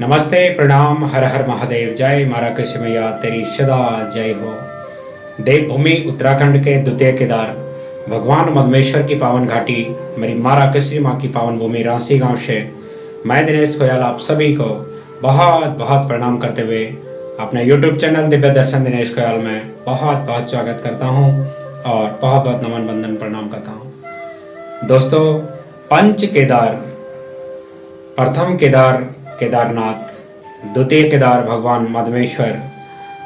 नमस्ते, प्रणाम, हर हर महादेव, जय मारा कृष्ण मैया तेरी सदा जय हो। देवभूमि उत्तराखंड के द्वितीय केदार भगवान मदमेश्वर की पावन घाटी मेरी मारा कृष्ण माँ की पावन भूमि रांसी गांव से मैं दिनेश गोयल आप सभी को बहुत बहुत प्रणाम करते हुए अपने YouTube चैनल दिव्य दर्शन दिनेश गोयल में बहुत बहुत स्वागत करता हूँ और बहुत बहुत नमन बंदन प्रणाम करता हूँ। दोस्तों, पंच केदार, प्रथम केदार केदारनाथ, द्वितीय केदार भगवान मदमेश्वर,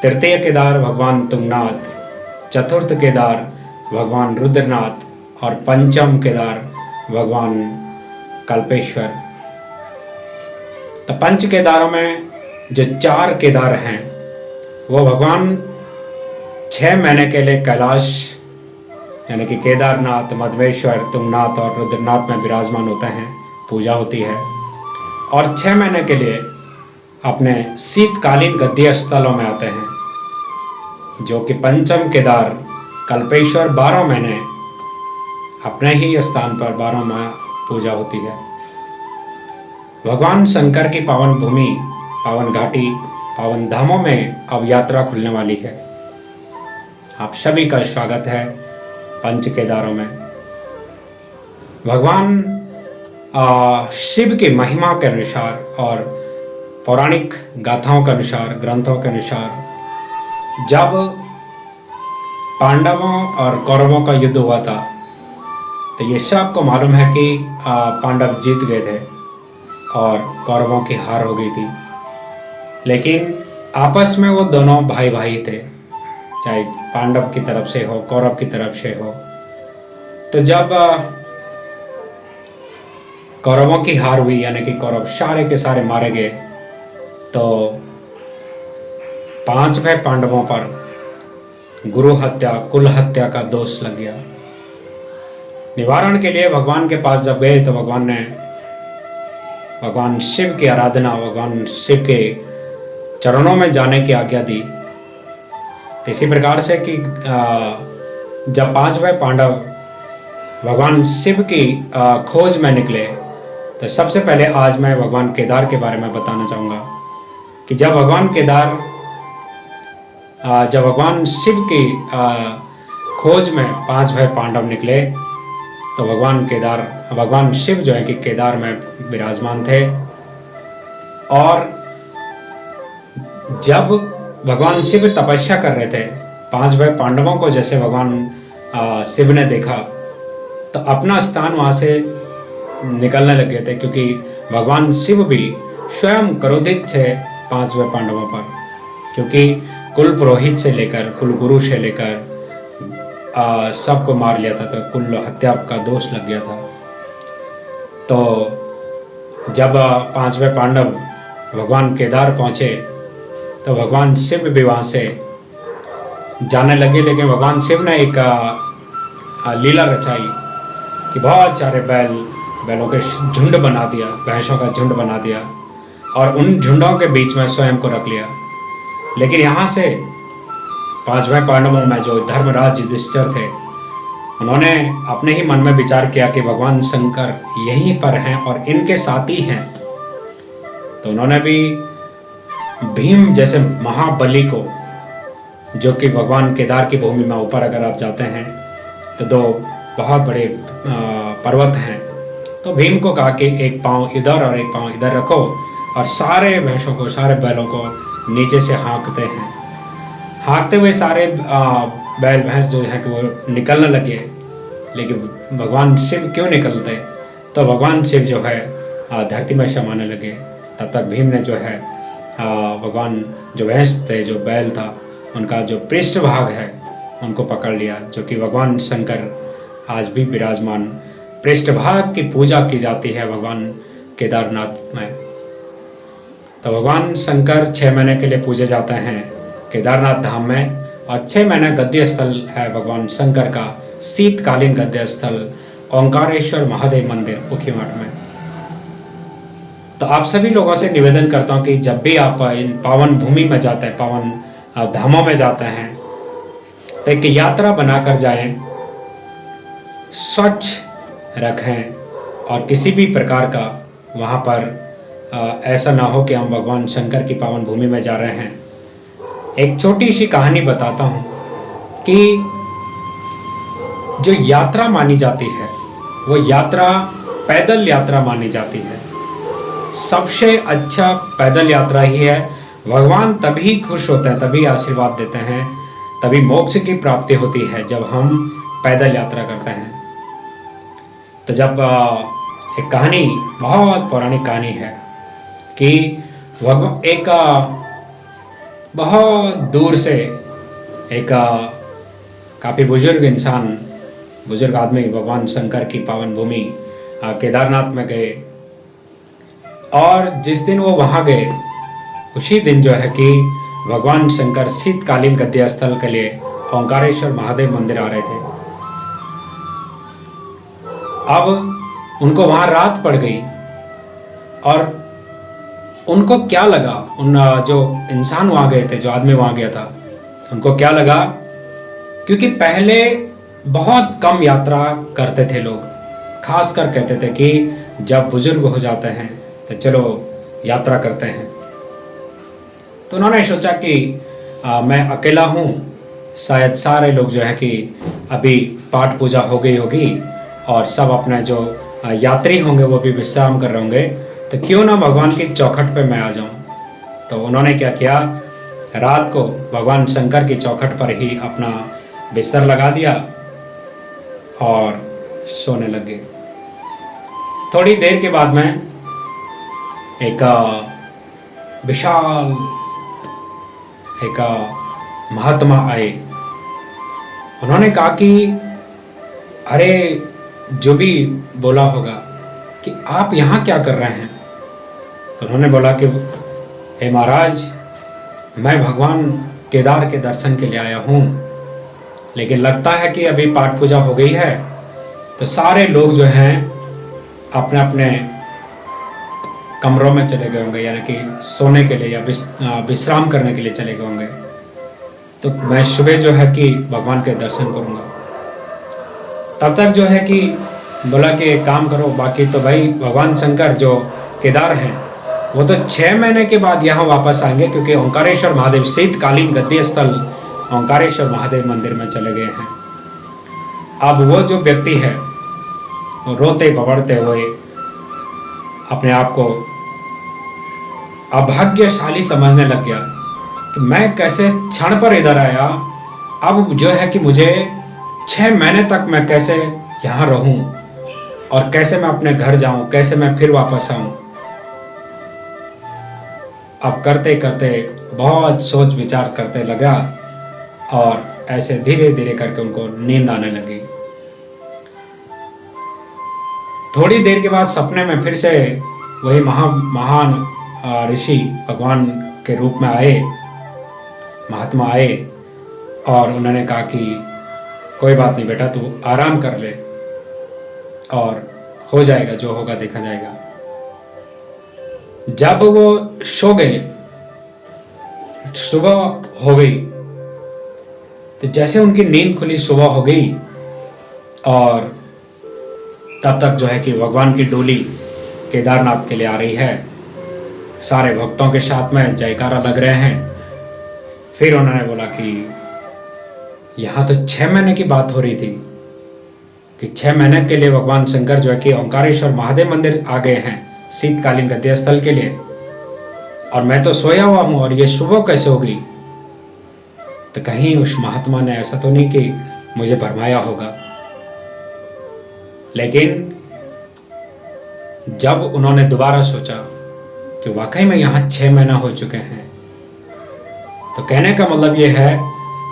तृतीय केदार भगवान तुंगनाथ, चतुर्थ केदार भगवान रुद्रनाथ और पंचम केदार भगवान कल्पेश्वर। तो पंच केदारों में जो 4 केदार हैं वो भगवान 6 महीने के लिए कैलाश यानी कि केदारनाथ, मदमेश्वर, तुंगनाथ और रुद्रनाथ में विराजमान होते हैं, पूजा होती है। और 6 महीने के लिए अपने शीतकालीन गद्दी स्थलों में आते हैं, जो कि पंचम केदार कल्पेश्वर 12 महीने अपने ही स्थान पर 12 माह पूजा होती है। भगवान शंकर की पावन भूमि, पावन घाटी, पावन धामों में अब यात्रा खुलने वाली है। आप सभी का स्वागत है पंच केदारों में। भगवान शिव की महिमा के अनुसार और पौराणिक गाथाओं के अनुसार, ग्रंथों के अनुसार, जब पांडवों और कौरवों का युद्ध हुआ था तो ये सबको मालूम है कि पांडव जीत गए थे और कौरवों की हार हो गई थी। लेकिन आपस में वो दोनों भाई भाई थे, चाहे पांडव की तरफ से हो, कौरव की तरफ से हो। तो जब कौरवों की हार हुई यानी कि कौरव सारे के सारे मारे गए, तो 5 भाई पांडवों पर गुरु हत्या, कुल हत्या का दोष लग गया। निवारण के लिए भगवान के पास जब गए तो भगवान ने भगवान शिव की आराधना, भगवान शिव के चरणों में जाने की आज्ञा दी। तो इसी प्रकार से कि जब 5 भाई पांडव भगवान शिव की खोज में निकले, तो सबसे पहले आज मैं भगवान केदार के बारे में बताना चाहूँगा कि जब भगवान शिव की खोज में 5 भाई पांडव निकले तो भगवान शिव जो है कि केदार में विराजमान थे। और जब भगवान शिव तपस्या कर रहे थे, 5 भाई पांडवों को जैसे भगवान शिव ने देखा तो अपना स्थान वहाँ से निकलने लगे थे, क्योंकि भगवान शिव भी स्वयं क्रोधित थे 5 भाई पांडवों पर, क्योंकि कुल पुरोहित से लेकर कुल गुरु से लेकर सबको मार लिया था, तो कुल हत्या का दोष लग गया था। तो जब 5 भाई पांडव भगवान केदार पहुँचे तो भगवान शिव भी वहाँ से जाने लगे। लेकिन भगवान शिव ने एक लीला रचाई कि बहुत सारे बैलों के झुंड बना दिया, भैंसों का झुंड बना दिया और उन झुंडों के बीच में स्वयं को रख लिया। लेकिन यहाँ से 5 भाई पांडवों में जो धर्मराज युधिष्ठिर थे, उन्होंने अपने ही मन में विचार किया कि भगवान शंकर यहीं पर हैं और इनके साथी हैं। तो उन्होंने भी भीम जैसे महाबली को, जो कि भगवान केदार की भूमि में ऊपर अगर आप जाते हैं तो 2 बहुत बड़े पर्वत हैं, तो भीम को कहा कि एक पाँव इधर और एक पाँव इधर रखो और सारे भैंसों को, सारे बैलों को नीचे से हाँकते हैं। हाँकते हुए सारे बैल भैंस जो है कि वो निकलने लगे। लेकिन भगवान शिव क्यों निकलते? तो भगवान शिव जो है धरती में समाने लगे। तब तक भीम ने जो है भगवान जो भैंस थे, जो बैल था, उनका जो पृष्ठभाग है उनको पकड़ लिया, जो कि भगवान शंकर आज भी विराजमान पृष्ठभाग की पूजा की जाती है भगवान केदारनाथ में। तो भगवान शंकर 6 महीने के लिए पूजे जाते हैं केदारनाथ धाम में, और 6 महीने गद्दी स्थल है भगवान शंकर का शीतकालीन गद्दी स्थल ओंकारेश्वर महादेव मंदिर ऊखीमठ में। तो आप सभी लोगों से निवेदन करता हूँ कि जब भी आप इन पावन भूमि में जाते हैं, पावन धामों में जाते हैं, तो एक यात्रा बनाकर जाएं, स्वच्छ रखें और किसी भी प्रकार का वहाँ पर ऐसा ना हो कि हम भगवान शंकर की पावन भूमि में जा रहे हैं। एक छोटी सी कहानी बताता हूँ कि जो यात्रा मानी जाती है वो यात्रा पैदल यात्रा मानी जाती है। सबसे अच्छा पैदल यात्रा ही है। भगवान तभी खुश होते हैं, तभी आशीर्वाद देते हैं, तभी मोक्ष की प्राप्ति होती है जब हम पैदल यात्रा करते हैं। तो जब एक कहानी, बहुत पौराणिक कहानी है कि भगवान एक बहुत दूर से एक काफ़ी बुजुर्ग इंसान, बुजुर्ग आदमी भगवान शंकर की पावन भूमि केदारनाथ में गए। और जिस दिन वो वहाँ गए उसी दिन जो है कि भगवान शंकर शीतकालीन गद्य स्थल के लिए ओंकारेश्वर महादेव मंदिर आ रहे थे। अब उनको वहाँ रात पड़ गई और उनको क्या लगा, उन जो इंसान वहाँ गए थे, जो आदमी वहाँ गया था, उनको क्या लगा, क्योंकि पहले बहुत कम यात्रा करते थे लोग, खासकर कहते थे कि जब बुजुर्ग हो जाते हैं तो चलो यात्रा करते हैं। तो उन्होंने सोचा कि मैं अकेला हूँ, शायद सारे लोग जो है कि अभी पाठ पूजा हो गई होगी और सब अपने जो यात्री होंगे वो भी विश्राम कर रहे होंगे, तो क्यों ना भगवान की चौखट पे मैं आ जाऊं। तो उन्होंने क्या किया, रात को भगवान शंकर की चौखट पर ही अपना बिस्तर लगा दिया और सोने लगे। थोड़ी देर के बाद में एक विशाल एक महात्मा आए। उन्होंने कहा कि अरे, जो भी बोला होगा कि आप यहाँ क्या कर रहे हैं। तो उन्होंने बोला कि हे महाराज, मैं भगवान केदार के दर्शन के लिए आया हूँ, लेकिन लगता है कि अभी पाठ पूजा हो गई है तो सारे लोग जो हैं अपने अपने कमरों में चले गए होंगे, यानी कि सोने के लिए या विश्राम करने के लिए चले गए होंगे। तो मैं सुबह जो है कि भगवान के दर्शन करूँगा। तब तक जो है कि बोला कि एक काम करो, बाकी तो भाई भगवान शंकर जो केदार हैं वो तो 6 महीने के बाद यहाँ वापस आएंगे, क्योंकि ओंकारेश्वर महादेव शीतकालीन गद्य स्थल ओंकारेश्वर महादेव मंदिर में चले गए हैं। अब वो जो व्यक्ति है वो रोते बवड़ते हुए अपने आप को अभाग्यशाली समझने लग गया कि मैं कैसे क्षण पर इधर आया, अब जो है कि मुझे 6 महीने तक मैं कैसे यहाँ रहूं और कैसे मैं अपने घर जाऊं, कैसे मैं फिर वापस आऊं। अब करते करते बहुत सोच विचार करते लगा और ऐसे धीरे धीरे करके उनको नींद आने लगी। थोड़ी देर के बाद सपने में फिर से वही महान ऋषि भगवान के रूप में आए, महात्मा आए और उन्होंने कहा कि कोई बात नहीं बेटा, तू आराम कर ले और हो जाएगा, जो होगा देखा जाएगा। जब वो सो गए, सुबह हो गई, तो जैसे उनकी नींद खुली, सुबह हो गई और तब तक जो है कि भगवान की डोली केदारनाथ के लिए आ रही है, सारे भक्तों के साथ में जयकारा लग रहे हैं। फिर उन्होंने बोला कि यहाँ तो 6 महीने की बात हो रही थी कि 6 महीने के लिए भगवान शंकर जो है कि ओंकारेश्वर महादेव मंदिर आ गए हैं शीतकालीन गद्य स्थल के लिए, और मैं तो सोया हुआ हूँ और ये सुबह कैसे हो गई। तो कहीं उस महात्मा ने ऐसा तो नहीं कि मुझे भरमाया होगा। लेकिन जब उन्होंने दोबारा सोचा कि वाकई में यहाँ 6 महीना हो चुके हैं, तो कहने का मतलब ये है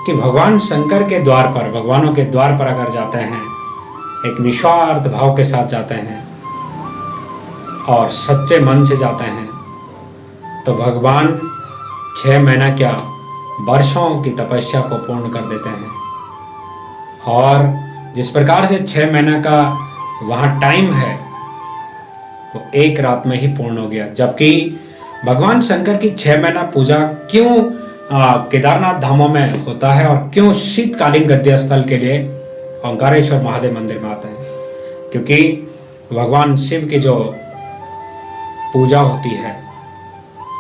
कि भगवान शंकर के द्वार पर, भगवानों के द्वार पर अगर जाते हैं, एक निस्वार्थ भाव के साथ जाते हैं और सच्चे मन से जाते हैं, तो भगवान 6 महीना क्या, वर्षों की तपस्या को पूर्ण कर देते हैं। और जिस प्रकार से 6 महीने का वहाँ टाइम है वो एक रात में ही पूर्ण हो गया। जबकि भगवान शंकर की 6 महीना पूजा क्यों केदारनाथ धामों में होता है और क्यों शीतकालीन गद्य स्थल के लिए ओंकारेश्वर महादेव मंदिर में आते हैं, क्योंकि भगवान शिव की जो पूजा होती है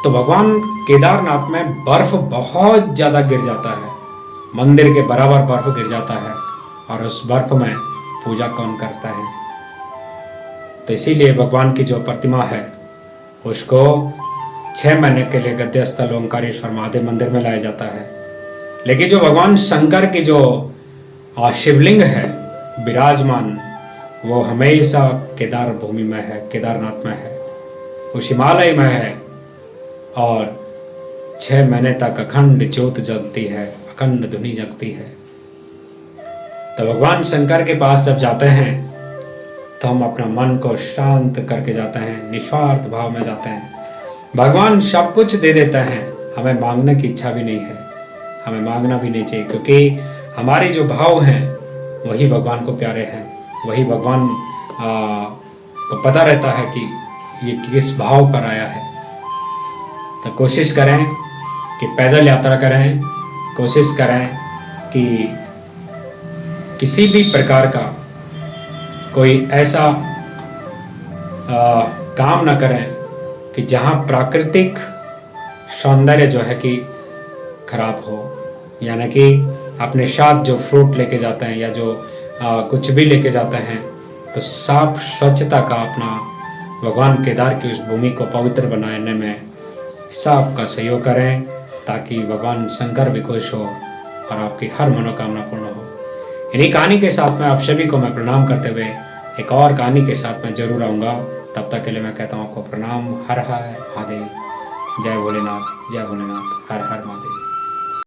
तो भगवान केदारनाथ में बर्फ बहुत ज़्यादा गिर जाता है, मंदिर के बराबर बर्फ गिर जाता है, और उस बर्फ में पूजा कौन करता है? तो इसीलिए भगवान की जो प्रतिमा है उसको 6 महीने के लिए गद्य स्थल ओंकारेश्वर महादेव मंदिर में लाया जाता है। लेकिन जो भगवान शंकर की जो शिवलिंग है विराजमान, वो हमेशा केदार भूमि में है, केदारनाथ में है, वो हिमालय में है, और 6 महीने तक अखंड ज्योत जगती है, अखंड धुनी जगती है। तो भगवान शंकर के पास जब जाते हैं तो हम अपना मन को शांत करके जाते हैं, निस्वार्थ भाव में जाते हैं। भगवान सब कुछ दे देता है, हमें मांगने की इच्छा भी नहीं है, हमें मांगना भी नहीं चाहिए, क्योंकि हमारे जो भाव हैं वही भगवान को प्यारे हैं, वही भगवान को पता रहता है कि ये किस भाव पर आया है। तो कोशिश करें कि पैदल यात्रा करें, कोशिश करें कि किसी भी प्रकार का कोई ऐसा काम ना करें कि जहाँ प्राकृतिक सौंदर्य जो है कि खराब हो, यानी कि अपने साथ जो फ्रूट लेके जाते हैं या जो कुछ भी लेके जाते हैं तो साफ स्वच्छता का अपना भगवान केदार की उस भूमि को पवित्र बनाने में सबका सहयोग करें, ताकि भगवान शंकर भी खुश हो और आपकी हर मनोकामना पूर्ण हो। इन्हीं कहानी के साथ में आप सभी को मैं प्रणाम करते हुए एक और कहानी के साथ मैं जरूर आऊँगा। तब तक के लिए मैं कहता हूँ आपको प्रणाम। हर हर महादेव, जय भोलेनाथ, जय भोलेनाथ, हर हर महादेव।